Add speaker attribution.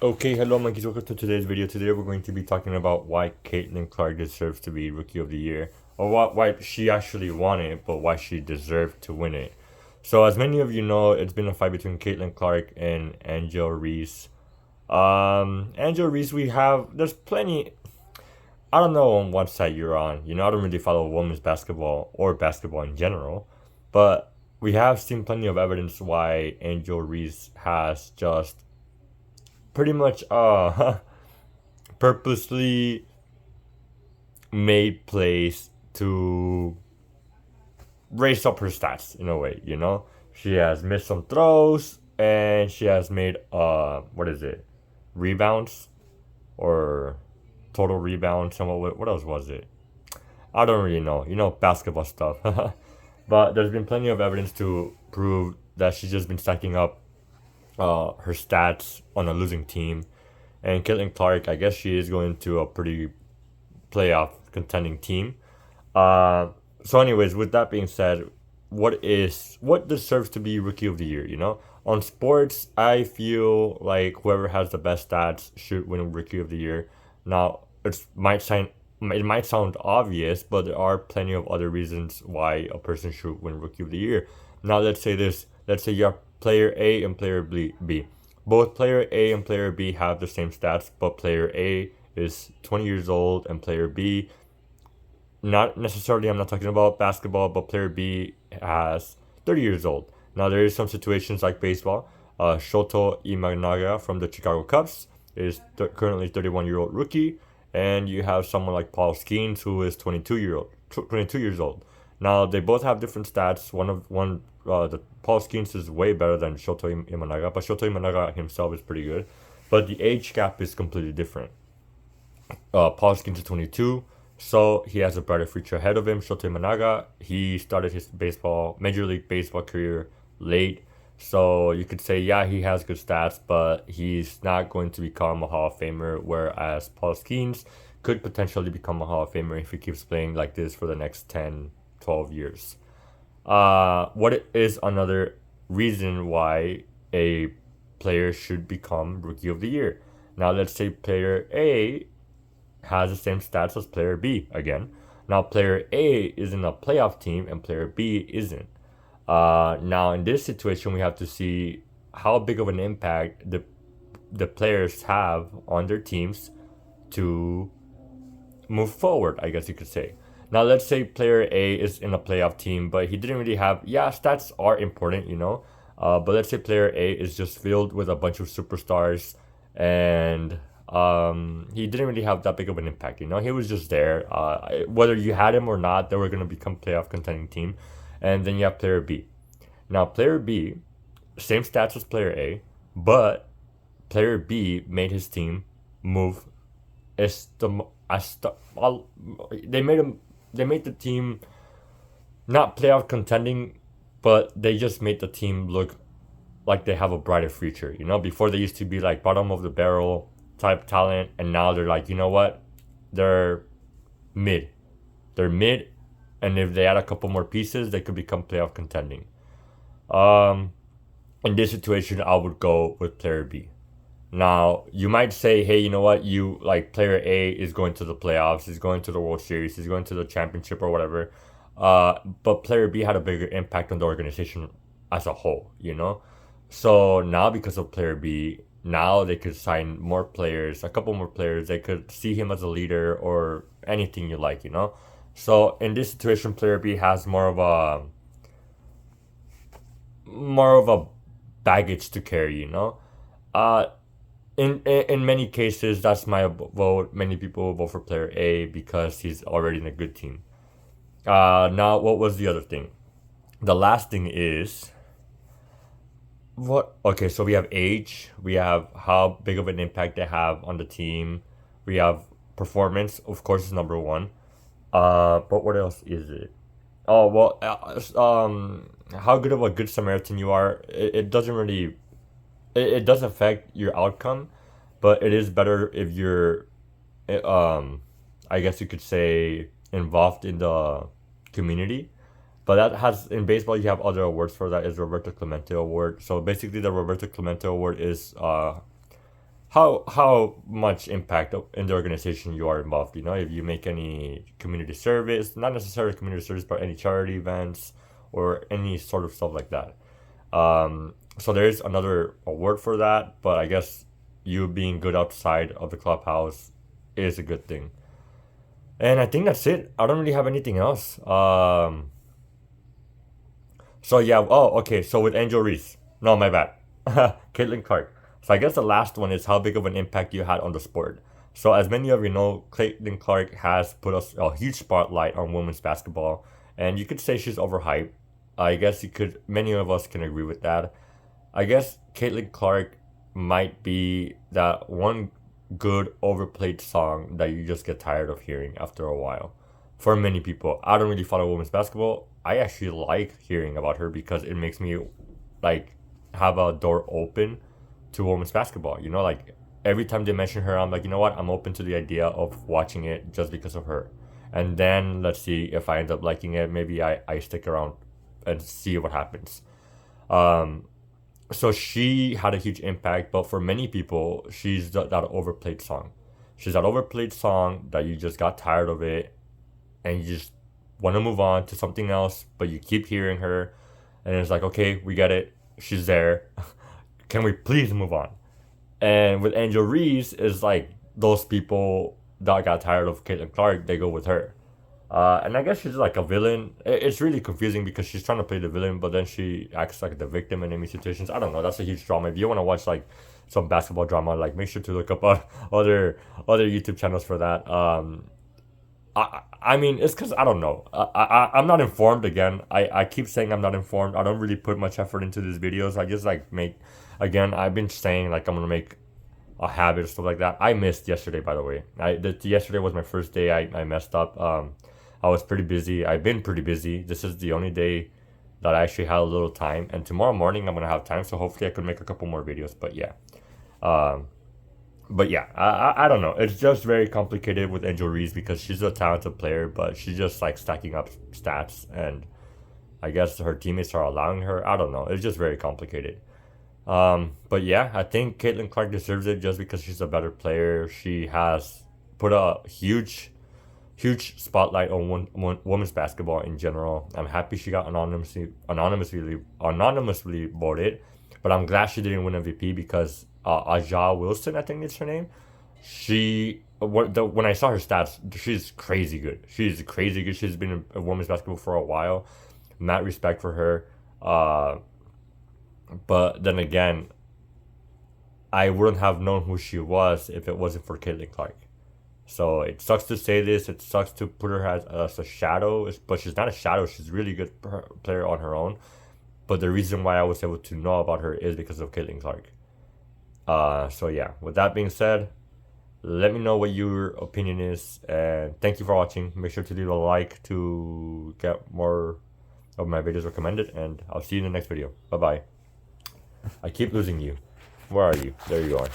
Speaker 1: Okay, hello monkeys, welcome to today's video. Today we're going to be talking about why Caitlin Clark deserves to be Rookie of the Year. Or why she actually won it, but why she deserved to win it. So as many of you know, it's been a fight between Caitlin Clark and Angel Reese. Angel Reese, there's plenty, I don't know on what side you're on. I don't really follow women's basketball or basketball in general. But we have seen plenty of evidence why Angel Reese has just pretty much purposely made plays to raise up her stats in a way. She has missed some throws and she has made what is it? Rebounds or total rebounds and what else was it? I don't really know. Basketball stuff. But there's been plenty of evidence to prove that she's just been stacking up her stats on a losing team. And Caitlin Clark, I guess she is going to a pretty playoff contending team. Uh, so, anyways, with that being said, what deserves to be Rookie of the Year? On sports, I feel like whoever has the best stats should win Rookie of the Year. Now, it might sound obvious, but there are plenty of other reasons why a person should win Rookie of the Year. Now, let's say this. Let's say you have player A and player B. Both player A and player B have the same stats, but player A is 20 years old and player B, not necessarily, I'm not talking about basketball, but player B has 30 years old. Now, there is some situations like baseball. Shoto Imanaga from the Chicago Cubs is currently 31-year-old rookie, and you have someone like Paul Skeens who is 22 years old. Now, they both have different stats. The Paul Skeens is way better than Shoto Imanaga, but Shoto Imanaga himself is pretty good. But the age gap is completely different. Paul Skeens is 22, so he has a brighter future ahead of him. Shoto Imanaga, he started his Major League Baseball career late, so you could say, yeah, he has good stats, but he's not going to become a Hall of Famer, whereas Paul Skeens could potentially become a Hall of Famer if he keeps playing like this for the next 10, 12 years. What is another reason why a player should become Rookie of the Year? Now, let's say player A has the same stats as player B again. Now, player A is in a playoff team and player B isn't. Now, in this situation, we have to see how big of an impact the players have on their teams to move forward, I guess you could say. Now, let's say player A is in a playoff team, but he didn't really have. Yeah, stats are important. But let's say player A is just filled with a bunch of superstars, and he didn't really have that big of an impact. He was just there. Whether you had him or not, they were going to become playoff contending team. And then you have player B. Now, player B, same stats as player A, but player B made his team move they made the team not playoff contending, but they just made the team look like they have a brighter future. Before they used to be like bottom of the barrel type talent, and now they're like, you know what? They're mid. They're mid, and if they add a couple more pieces, they could become playoff contending. Um, in this situation, I would go with player B. Now, you might say, hey, you know what? You like player A is going to the playoffs, he's going to the World Series, he's going to the championship or whatever. But player B had a bigger impact on the organization as a whole. So now, because of player B, now they could sign more players, a couple more players. They could see him as a leader or anything you like. So in this situation, player B has more of a baggage to carry. Uh, in many cases, that's my vote. Many people will vote for player A because he's already in a good team. Now, what was the other thing? The last thing is what? Okay, so we have age, we have how big of an impact they have on the team, we have performance, of course, is number one. But what else is it? Oh well, how good of a good Samaritan you are. It doesn't really. It does affect your outcome, but it is better if you're, eh, um, I guess you could say, involved in the community. But that has in baseball you have other awards for that is Roberto Clemente Award. So basically, the Roberto Clemente Award is how much impact in the organization you are involved. You know, if you make any community service, not necessarily community service, but any charity events or any sort of stuff like that. So there is another award for that, but I guess you being good outside of the clubhouse is a good thing. And I think that's it. I don't really have anything else. So yeah. Oh, okay. So with Angel Reese, no, my bad. Caitlin Clark. So I guess the last one is how big of an impact you had on the sport. So as many of you know, Caitlin Clark has put a huge spotlight on women's basketball, and you could say she's overhyped. I guess you could. Many of us can agree with that. I guess Caitlin Clark might be that one good overplayed song that you just get tired of hearing after a while. For many people, I don't really follow women's basketball. I actually like hearing about her because it makes me like have a door open to women's basketball. You know, like every time they mention her, I'm like, you know what? I'm open to the idea of watching it just because of her. And then let's see if I end up liking it. Maybe I stick around and see what happens. Um, so she had a huge impact, but for many people, she's that overplayed song. She's that overplayed song that you just got tired of it and you just want to move on to something else, but you keep hearing her, and it's like, okay, we get it. She's there. Can we please move on? And with Angel Reese, is like those people that got tired of Caitlin Clark, they go with her. And I guess she's like a villain. It's really confusing because she's trying to play the villain, but then she acts like the victim in many situations. I don't know. That's a huge drama. If you want to watch like some basketball drama, like make sure to look up other YouTube channels for that. I mean, it's because I don't know. I'm not informed. Again, I keep saying I'm not informed. I don't really put much effort into these videos. I just like make. Again, I've been saying like I'm gonna make a habit or stuff like that. I missed yesterday, by the way. Yesterday was my first day. I messed up. I was pretty busy. I've been pretty busy. This is the only day that I actually had a little time. And tomorrow morning I'm gonna have time. So hopefully I could make a couple more videos. But yeah. Um, but yeah, I don't know. It's just very complicated with Angel Reese because she's a talented player, but she's just like stacking up stats, and I guess her teammates are allowing her. I don't know. It's just very complicated. But yeah, I think Caitlin Clark deserves it just because she's a better player. She has put a huge spotlight on women's basketball in general. I'm happy she got anonymously voted, but I'm glad she didn't win MVP because Aja Wilson, I think it's her name. When I saw her stats, she's crazy good. She's crazy good. She's been in women's basketball for a while. Mad respect for her. But then again, I wouldn't have known who she was if it wasn't for Caitlin Clark. So it sucks to say this. It sucks to put her as a shadow, but she's not a shadow. She's a really good player on her own. But the reason why I was able to know about her is because of Caitlin Clark. So yeah, with that being said, let me know what your opinion is, and thank you for watching. Make sure to leave a like to get more of my videos recommended, and I'll see you in the next video. Bye bye. I keep losing you. Where are you? There you are.